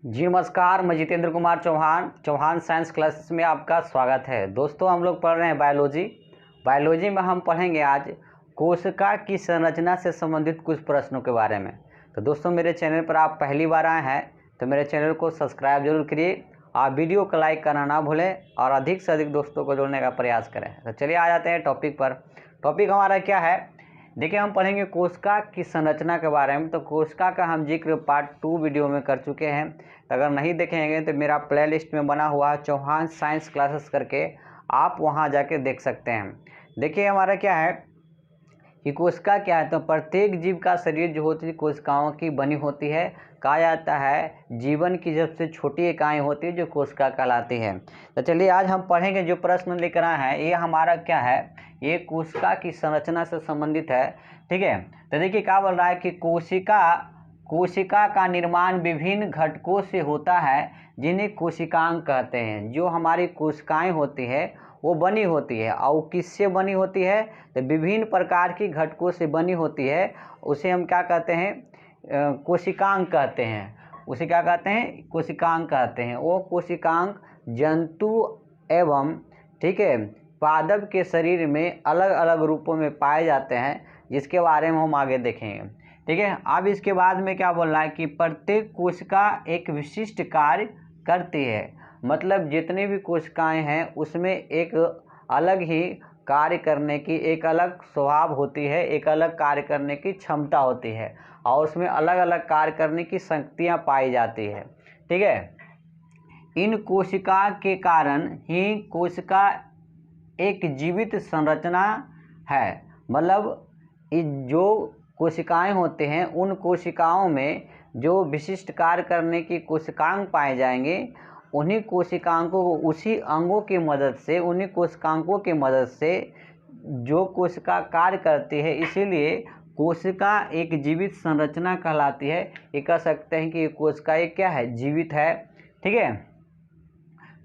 जी नमस्कार, मैं Jitendra Kumar Chauhan science classes में आपका स्वागत है। दोस्तों, हम लोग पढ़ रहे हैं बायोलॉजी में हम पढ़ेंगे आज कोशिका की संरचना से संबंधित कुछ प्रश्नों के बारे में। तो दोस्तों, मेरे चैनल पर आप पहली बार आए हैं तो मेरे चैनल को सब्सक्राइब जरूर करिए। आप वीडियो को लाइक करना ना भूलें और अधिक से अधिक दोस्तों को जोड़ने का प्रयास करें। तो चलिए आ जाते हैं टॉपिक पर। टॉपिक हमारा क्या है? देखिए, हम पढ़ेंगे कोशिका की संरचना के बारे में। तो कोशिका का हम जिक्र पार्ट 2 वीडियो में कर चुके हैं। तो अगर नहीं देखेंगे तो मेरा प्लेलिस्ट में बना हुआ चौहान साइंस क्लासेस करके आप वहां जाके देख सकते हैं। देखिए, हमारा क्या है कि कोशिका क्या है, तो प्रत्येक जीव का शरीर जो होती है कोशिकाओं की बनी होती है। कहा जाता है जीवन की सबसे छोटी इकाई होती है जो कोशिका कहलाती है। तो चलिए आज हम पढ़ेंगे। जो प्रश्न लेकर आए हैं ये हमारा क्या है, ये कोशिका की संरचना से संबंधित है। ठीक है, तो देखिए क्या बोल रहा है कि कोशिका का निर्माण विभिन्न घटकों से होता है जिन्हें कोशिकांग कहते हैं। जो हमारी कोशिकाएं होती है वो बनी होती है, और किससे बनी होती है, तो विभिन्न प्रकार की घटकों से बनी होती है। उसे हम क्या कहते हैं, कोशिकांग कहते हैं। उसे क्या कहते हैं, कोशिकांग कहते हैं। वो कोशिकांग जंतु एवं ठीक है पादप के शरीर में अलग अलग रूपों में पाए जाते हैं, जिसके बारे में हम आगे देखेंगे। ठीक है, अब इसके बाद में क्या बोल रहा है कि प्रत्येक कोशिका एक विशिष्ट कार्य करती है। मतलब जितनी भी कोशिकाएं हैं उसमें एक अलग ही कार्य करने की, एक अलग स्वभाव होती है, एक अलग कार्य करने की क्षमता होती है, और उसमें अलग अलग कार्य करने की शक्तियां पाई जाती है। ठीक है, इन कोशिका के कारण ही कोशिका एक जीवित संरचना है। मतलब जो कोशिकाएं होते हैं उन कोशिकाओं में जो विशिष्ट कार्य करने की कोशिकांग पाए जाएंगे, उन्हीं कोशिकांगों को उसी अंगों की मदद से, उन्हीं कोशिकांगों की मदद से जो कोशिका कार्य करती है, इसीलिए कोशिका एक जीवित संरचना कहलाती है। ये कह सकते हैं कि कोशिका एक क्या है, जीवित है। ठीक है,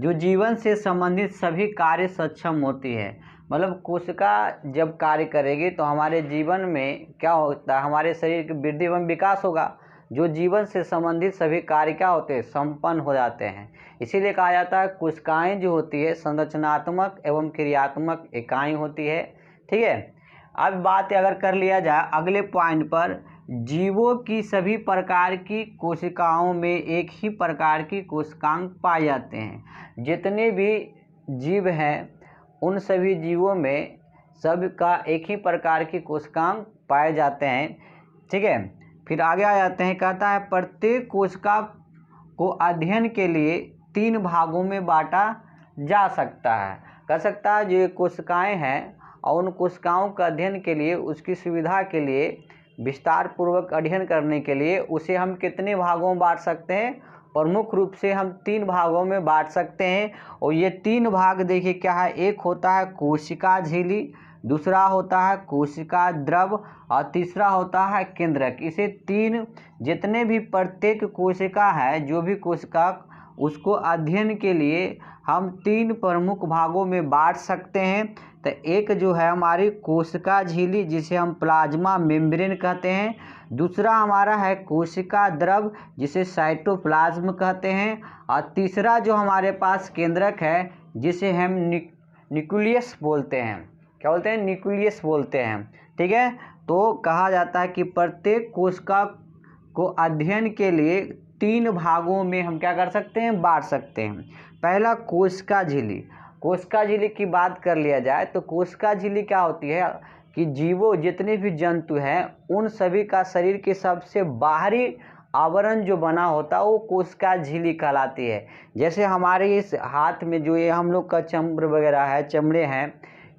जो जीवन से संबंधित सभी कार्य सक्षम होती है। मतलब कोशिका जब कार्य करेगी तो हमारे जीवन में क्या होता है, हमारे शरीर की वृद्धि एवं विकास होगा। जो जीवन से संबंधित सभी कार्य क्या होते हैं, संपन्न हो जाते हैं। इसीलिए कहा जाता है कोशिकाएं जो होती है संरचनात्मक एवं क्रियात्मक इकाई होती है। ठीक है, अब बात अगर कर लिया जाए अगले पॉइंट पर, जीवों की सभी प्रकार की कोशिकाओं में एक ही प्रकार की कोशिकांग पाए जाते हैं। जितने भी जीव हैं उन सभी जीवों में सब का एक ही प्रकार की कोशिकांग पाए जाते हैं। ठीक है, फिर आगे आ जाते हैं। कहता है प्रत्येक कोशिका को अध्ययन के लिए 3 भागों में बांटा जा सकता है। कह सकता है जो कोशिकाएं हैं और उन कोशिकाओं का अध्ययन के लिए, उसकी सुविधा के लिए, विस्तार पूर्वक अध्ययन करने के लिए उसे हम कितने भागों में बांट सकते हैं? प्रमुख रूप से हम 3 भागों में बांट सकते हैं। और ये 3 भाग देखिए क्या है, एक होता है कोशिका झिल्ली, दूसरा होता है कोशिका द्रव, और तीसरा होता है केंद्रक। इसे 3 जितने भी प्रत्येक कोशिका है, जो भी कोशिका, उसको अध्ययन के लिए हम 3 प्रमुख भागों में बांट सकते हैं। तो एक जो है हमारी कोशिका झिल्ली, जिसे हम प्लाज्मा मेम्ब्रेन कहते हैं। दूसरा हमारा है कोशिका द्रव, जिसे साइटोप्लाज्म कहते हैं। और तीसरा जो हमारे पास केंद्रक है, जिसे हम न्यूक्लियस बोलते हैं। क्या बोलते हैं? न्यूक्लियस बोलते हैं। ठीक है, तो कहा जाता है कि प्रत्येक कोशिका को अध्ययन के लिए 3 भागों में हम क्या कर सकते हैं, बांट सकते हैं। पहला कोशिका झिल्ली। कोशिका झिल्ली की बात कर लिया जाए तो कोशिका झिल्ली क्या होती है कि जीवों, जितने भी जंतु हैं, उन सभी का शरीर के सबसे बाहरी आवरण जो बना होता है वो कोशिका झिल्ली कहलाती है। जैसे हमारे इस हाथ में जो ये हम लोग का चमड़ वगैरह है, चमड़े हैं,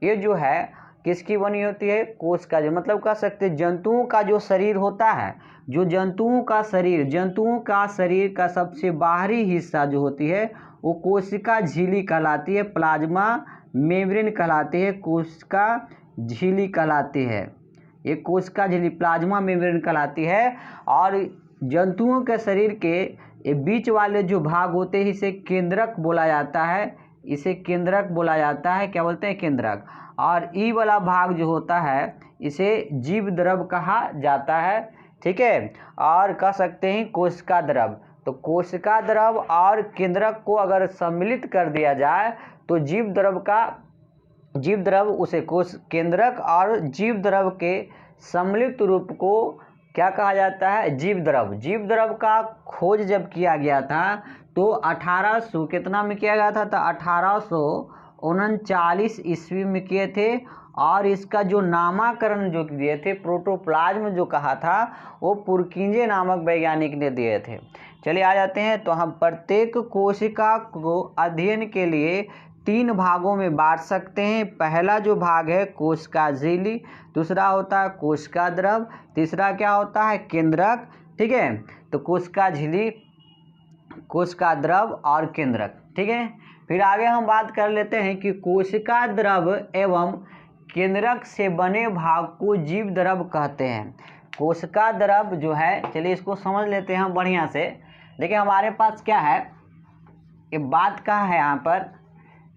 ये जो है किसकी बनी होती है, कोशिका झिल्ली। मतलब कह सकते हैं जंतुओं का जो शरीर होता है, जो जंतुओं का शरीर का सबसे बाहरी हिस्सा जो होती है वो कोशिका झिल्ली कहलाती है, प्लाज्मा मेम्ब्रेन कहलाती है, कोशिका झिल्ली कहलाती है। ये कोशिका झिल्ली प्लाज्मा मेम्ब्रेन कहलाती है। और जंतुओं के शरीर के ये बीच वाले जो भाग होते हैं इसे केंद्रक बोला जाता है। इसे केंद्रक बोला जाता है। क्या बोलते हैं? केंद्रक। और ई वाला भाग जो होता है इसे जीव द्रव कहा जाता है। ठीक है, और कह सकते हैं कोशिका द्रव। तो कोशिका द्रव और केंद्रक को अगर सम्मिलित कर दिया जाए तो जीव द्रव उसे कोश केंद्रक और जीव द्रव के सम्मिलित रूप को क्या कहा जाता है? जीव द्रव। जीव द्रव का खोज जब किया गया था तो 1800 कितना में किया गया था? तो 1839 ईस्वी में किए थे। और इसका जो नामकरण जो दिए थे, प्रोटोप्लाज्म जो कहा था, वो पुरकिंजे नामक वैज्ञानिक ने दिए थे। चलिए आ जाते हैं। तो हम प्रत्येक कोशिका को अध्ययन के लिए 3 भागों में बांट सकते हैं। पहला जो भाग है कोशिका झिल्ली, दूसरा होता है कोशिका द्रव, तीसरा क्या होता है? केंद्रक। ठीक है, तो कोशिका झिल्ली, कोशिका द्रव और केंद्रक। ठीक है, फिर आगे हम बात कर लेते हैं कि कोशिका द्रव एवं केंद्रक से बने भाग को जीव द्रव कहते हैं। कोशिका द्रव जो है, चलिए इसको समझ लेते हैं हम बढ़िया से। देखिए हमारे पास क्या है, ये बात कहा है यहाँ पर,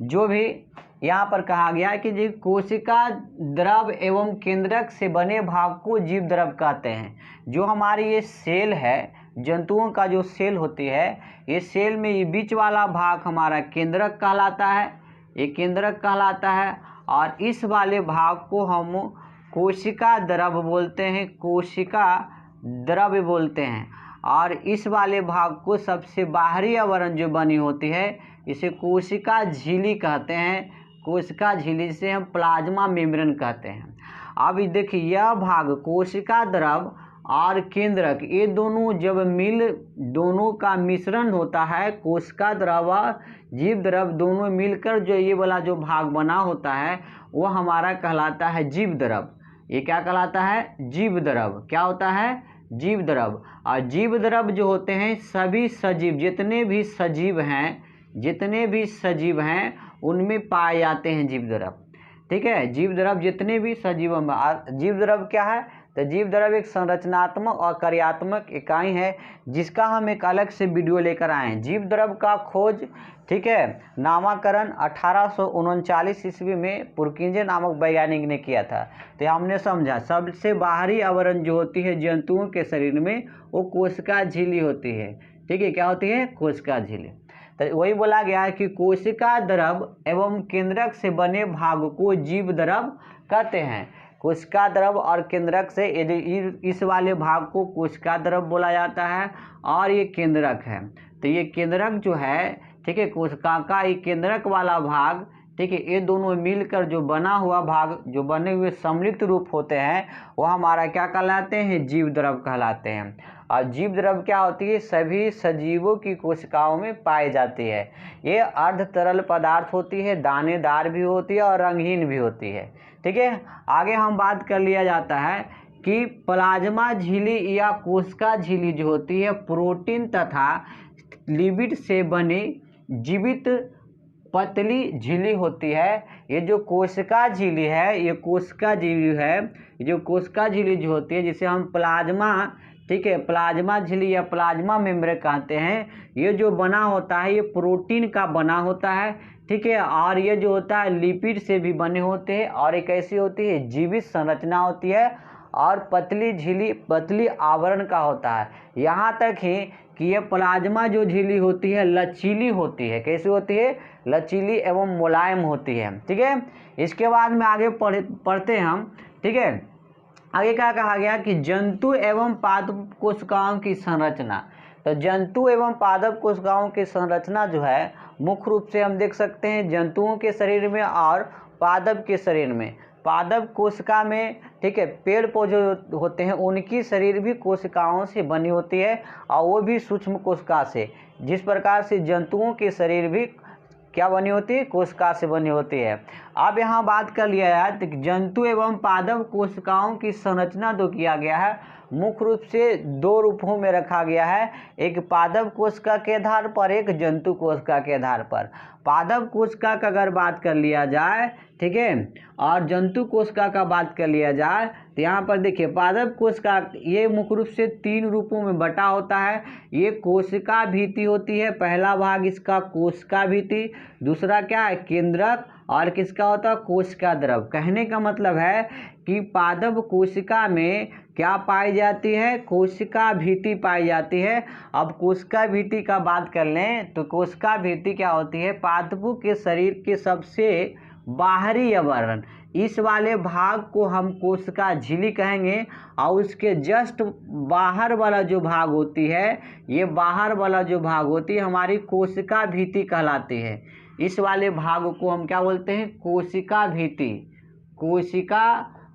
जो भी यहाँ पर कहा गया है कि जी कोशिका द्रव एवं केंद्रक से बने भाग को जीव द्रव कहते हैं। जो हमारी ये सेल है, जंतुओं का जो सेल होती है, ये सेल में ये बीच वाला भाग हमारा केंद्रक कहलाता है, ये केंद्रक कहलाता है। और इस वाले भाग को हम कोशिका द्रव बोलते हैं, कोशिका द्रव बोलते हैं। और इस वाले भाग को सबसे बाहरी आवरण जो बनी होती है, इसे कोशिका झिल्ली कहते हैं। कोशिका झिल्ली से हम प्लाज्मा मेम्ब्रेन कहते हैं। अब देखिए यह भाग कोशिका द्रव और केंद्रक, ये दोनों जब दोनों का मिश्रण होता है, कोशिका द्रव और जीव द्रव दोनों मिलकर जो ये वाला जो भाग बना होता है, वो हमारा कहलाता है जीव द्रव। ये क्या कहलाता है? जीव द्रव। क्या होता है? जीव द्रव। और जीव द्रव जो होते हैं सभी सजीव, जितने भी सजीव हैं उनमें पाए जाते हैं जीव द्रव। ठीक है, जीव द्रव जितने भी सजीवों में। जीव द्रव क्या है? तो जीव द्रव एक संरचनात्मक और कार्यात्मक इकाई है, जिसका हम एक अलग से वीडियो लेकर आए हैं। जीव द्रव का खोज, ठीक है, नामकरण 1839 ईस्वी में पुरकिंजे नामक वैज्ञानिक ने किया था। तो हमने समझा सबसे बाहरी आवरण जो होती है जंतुओं के शरीर में, वो कोशिका झिल्ली होती है। ठीक है, क्या होती है? कोशिका झिल्ली। तो वही बोला गया है कि कोशिका द्रव एवं केंद्रक से बने भाग को जीव द्रव कहते हैं। कोशिका द्रव और केंद्रक से इस वाले भाग को कोशिका द्रव बोला जाता है, और ये केंद्रक है। तो ये केंद्रक जो है, ठीक है, कोशिका का ये केंद्रक वाला भाग, ठीक है, ये दोनों मिलकर जो बना हुआ भाग, जो बने हुए सम्मिलित रूप होते हैं, वो हमारा क्या कहलाते हैं? जीव द्रव कहलाते हैं। और जीव द्रव क्या होती है? सभी सजीवों की कोशिकाओं में पाई जाती है। ये अर्ध तरल पदार्थ होती है, दानेदार भी होती है और रंगीन भी होती है। ठीक है, आगे हम बात कर लिया जाता है कि प्लाज्मा झिल्ली या कोशिका झिल्ली जो होती है, प्रोटीन तथा लिपिड से बनी जीवित पतली झिल्ली होती है। ये जो कोशिका झिल्ली है, ये कोशिका झिल्ली है, जो कोशिका झिल्ली जो होती है, जिसे हम प्लाज्मा, ठीक है, प्लाज्मा झिल्ली या प्लाज्मा मेम्ब्रेन कहते हैं, ये जो बना होता है ये प्रोटीन का बना होता है। ठीक है, और ये जो होता है लिपिड से भी बने होते हैं, और एक ऐसी होती है जीवित संरचना होती है, और पतली झिल्ली, पतली आवरण का होता है। यहाँ तक ही कि ये प्लाज्मा जो झिल्ली होती है लचीली होती है। कैसी होती है? लचीली एवं मुलायम होती है। ठीक है, इसके बाद में आगे पढ़ते हैं हम। ठीक है, आगे क्या कहा गया कि जंतु एवं पादप कोशिकाओं की संरचना। तो जंतु एवं पादप कोशिकाओं की संरचना जो है, मुख्य रूप से हम देख सकते हैं जंतुओं के शरीर में और पादप के शरीर में। पादप कोशिका में, ठीक है, पेड़ पौधे होते हैं, उनकी शरीर भी कोशिकाओं से बनी होती है, और वो भी सूक्ष्म कोशिका से। जिस प्रकार से जंतुओं के शरीर भी क्या बनी होती है? कोशिका से बनी होती है। अब यहाँ बात कर लिया जाए तो जंतु एवं पादप कोशिकाओं की संरचना जो किया गया है, मुख्य रूप से 2 रूपों में रखा गया है, एक पादप कोशिका के आधार पर, एक जंतु कोशिका के आधार पर। पादप कोशिका का अगर बात कर लिया जाए, ठीक है, और जंतु कोशिका का बात कर लिया जाए, तो यहाँ पर देखिए पादप कोशिका ये मुख्य रूप से 3 रूपों में बटा होता है। ये कोशिका भित्ति होती है, पहला भाग इसका कोशिका भित्ति, दूसरा क्या है? केंद्रक, और किसका होता है? कोशिका द्रव। कहने का मतलब है कि पादप कोशिका में, क्या पाई जाती है? कोशिका भित्ति पाई जाती है। अब कोशिका भित्ति का बात कर लें तो कोशिका भित्ति क्या होती है? पादपों के शरीर के सबसे बाहरी आवरण, इस वाले भाग को हम कोशिका झिल्ली कहेंगे। और उसके जस्ट बाहर वाला जो भाग होती है, ये बाहर वाला जो भाग होती है हमारी कोशिका भित्ति कहलाती है। इस वाले भाग को हम क्या बोलते हैं? कोशिका भित्ति।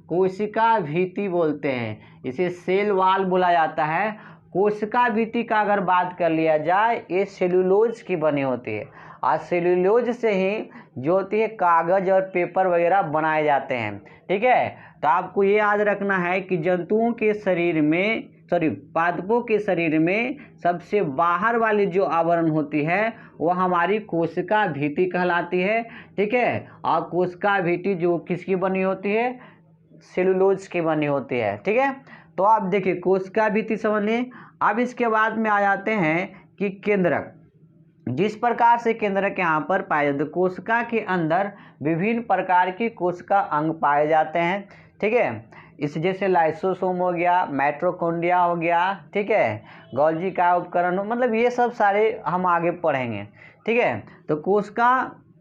कोशिका भित्ति बोलते हैं, इसे सेल वाल बोला जाता है। कोशिका भित्ति का अगर बात कर लिया जाए, ये सेलुलोज की बनी होती है और सेलुलोज से ही जो होती है कागज़ और पेपर वगैरह बनाए जाते हैं। ठीक है, तो आपको ये याद रखना है कि जंतुओं के शरीर में पादपों के शरीर में सबसे बाहर वाली जो आवरण होती है वो हमारी कोशिका भित्ति कहलाती है। ठीक है, और कोशिका भित्ति जो किसकी बनी होती है? सेलुलोज की बनी होती है। ठीक है, तो आप देखिए कोशिका भित्ति समझ लिए। अब इसके बाद में आ जाते हैं कि केंद्रक। जिस प्रकार से केंद्रक यहाँ पर पाए जाते हैं, कोशिका के अंदर विभिन्न प्रकार की कोशिका अंग पाए जाते हैं। ठीक है, इस जैसे लाइसोसोम हो गया, माइटोकॉन्ड्रिया हो गया, ठीक है, गोल्गी का उपकरण हो, मतलब ये सब सारे हम आगे पढ़ेंगे। ठीक है, तो कोशिका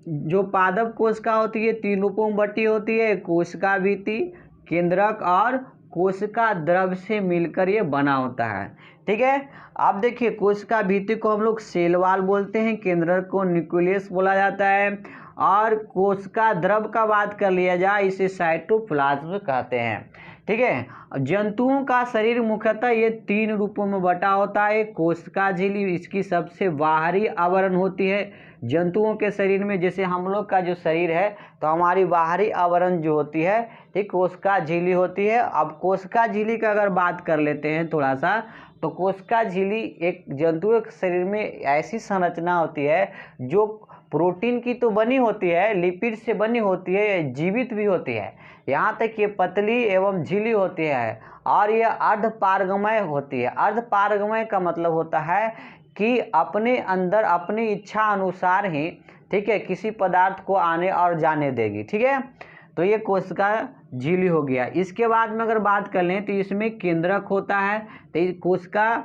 जो पादप कोशिका होती है 3 रूपों में बटी होती है, कोशिका भित्ति, केंद्रक और कोशिका द्रव से मिलकर ये बना होता है। ठीक है, आप देखिए कोशिका भित्ति को हम लोग सेल वाल बोलते हैं, केंद्रक को न्यूक्लियस बोला जाता है और कोशिका द्रव का बात कर लिया जाए इसे साइटोप्लाज्म कहते हैं। ठीक है, जंतुओं का शरीर मुख्यतः ये 3 रूपों में बटा होता है। कोशिका झिल्ली इसकी सबसे बाहरी आवरण होती है। जंतुओं के शरीर में जैसे हम लोग का जो शरीर है तो हमारी बाहरी आवरण जो होती है ठीक कोशिका झिल्ली होती है। अब कोशिका झिल्ली का अगर बात कर लेते हैं थोड़ा सा, तो कोशिका झिल्ली एक जंतुओं के शरीर में ऐसी संरचना होती है जो प्रोटीन की तो बनी होती है, लिपिड से बनी होती है, जीवित भी होती है। यहाँ तक ये पतली एवं झिल्ली होती है और ये अर्धपारगमय होती है। अर्धपारगमय का मतलब होता है कि अपने अंदर अपनी इच्छा अनुसार ही ठीक है किसी पदार्थ को आने और जाने देगी। ठीक है, तो ये कोशिका झिल्ली हो गया। इसके बाद में अगर बात कर लें तो इसमें केंद्रक होता है, तो इस कोशिका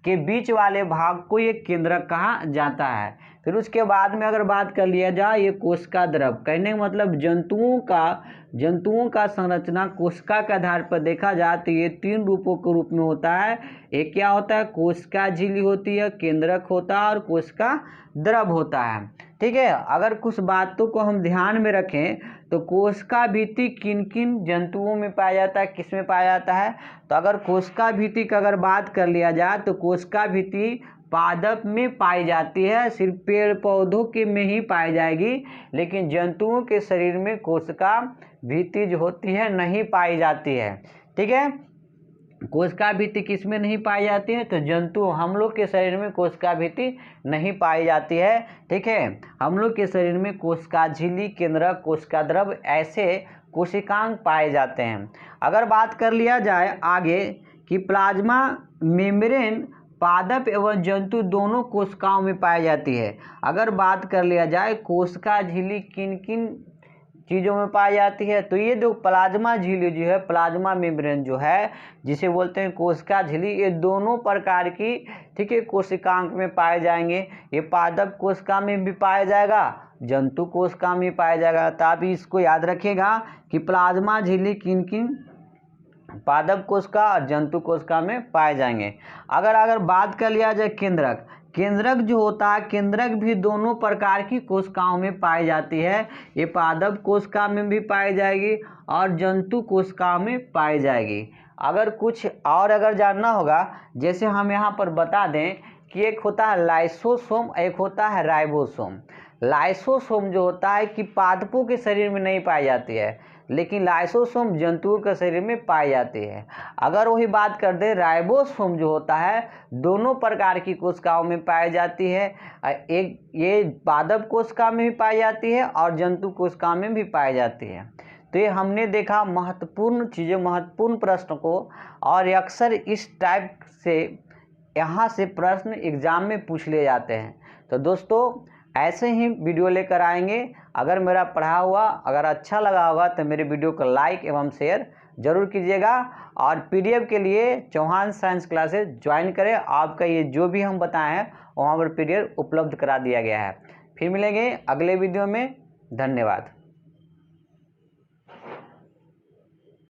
के बीच वाले भाग को ये केंद्रक कहा जाता है। फिर उसके बाद में अगर बात कर लिया जाए ये कोशिका द्रव, कहने का मतलब जंतुओं का संरचना कोशिका के आधार पर देखा जाए तो ये 3 रूपों के रूप में होता है। एक क्या होता है? कोशिका झिल्ली होती है, केंद्रक होता है और कोशिका द्रव होता है। ठीक है, अगर कुछ बातों को हम ध्यान में रखें तो कोशिका भित्ति किन किन जंतुओं में पाया जाता है, किस में पाया जाता है? तो अगर कोशिका भित्ति का अगर बात कर लिया जाए तो कोशिका भित्ति पादप में पाई जाती है, सिर्फ पेड़ पौधों के में ही पाई जाएगी, लेकिन जंतुओं के शरीर में कोशिका भित्ति जो होती है नहीं पाई जाती है। ठीक है, कोशिका भित्ति किस में नहीं पाई जाती है? तो जंतु हम लोग के शरीर में कोशिका भित्ति नहीं पाई जाती है। ठीक है, हम लोग के शरीर में कोशिका झिल्ली, केंद्रक, कोशिका द्रव ऐसे कोशिकांग पाए जाते हैं। अगर बात कर लिया जाए आगे कि प्लाज्मा मेम्ब्रेन पादप एवं जंतु दोनों कोशिकाओं में पाई जाती है। अगर बात कर लिया जाए कोशिका झिल्ली किन किन चीज़ों में पाई जाती है, तो ये जो प्लाज्मा झिल्ली जो है, प्लाज्मा मेम्ब्रेन जो है जिसे बोलते हैं कोशिका झिल्ली, ये दोनों प्रकार की ठीक है कोशिकांग में पाए जाएंगे। ये पादप कोशिका में भी पाया जाएगा, जंतु कोशिका में पाया जाएगा। तो आप इसको याद रखिएगा कि प्लाज्मा झिल्ली किन किन पादप कोशिका और जंतु कोशिका में पाए जाएंगे। अगर बात कर लिया जाए केंद्रक जो होता है, केंद्रक भी दोनों प्रकार की कोशिकाओं में पाई जाती है। ये पादप कोशिका में भी पाई जाएगी और जंतु कोशिकाओं में पाई जाएगी। अगर कुछ और अगर जानना होगा, जैसे हम यहाँ पर बता दें कि एक होता है लाइसोसोम, एक होता है राइबोसोम। लाइसोसोम जो होता है कि पादपों के शरीर में नहीं पाई जाती है, लेकिन लाइसोसोम जंतुओं के शरीर में पाई जाती है। अगर वही बात कर दे राइबोसोम जो होता है दोनों प्रकार की कोशिकाओं में पाई जाती है। एक ये पादप कोशिका में भी पाई जाती है और जंतु कोशिका में भी पाई जाती है। तो ये हमने देखा महत्वपूर्ण चीज़ें, महत्वपूर्ण प्रश्न को, और अक्सर इस टाइप से यहाँ से प्रश्न एग्जाम में पूछ लिए जाते हैं। तो दोस्तों ऐसे ही वीडियो लेकर आएंगे। अगर मेरा पढ़ा हुआ अगर अच्छा लगा होगा तो मेरे वीडियो को लाइक एवं शेयर ज़रूर कीजिएगा। और पीडीएफ के लिए चौहान साइंस क्लासेस ज्वाइन करें। आपका ये जो भी हम बताए हैं वहाँ पर पीडीएफ उपलब्ध करा दिया गया है। फिर मिलेंगे अगले वीडियो में। धन्यवाद।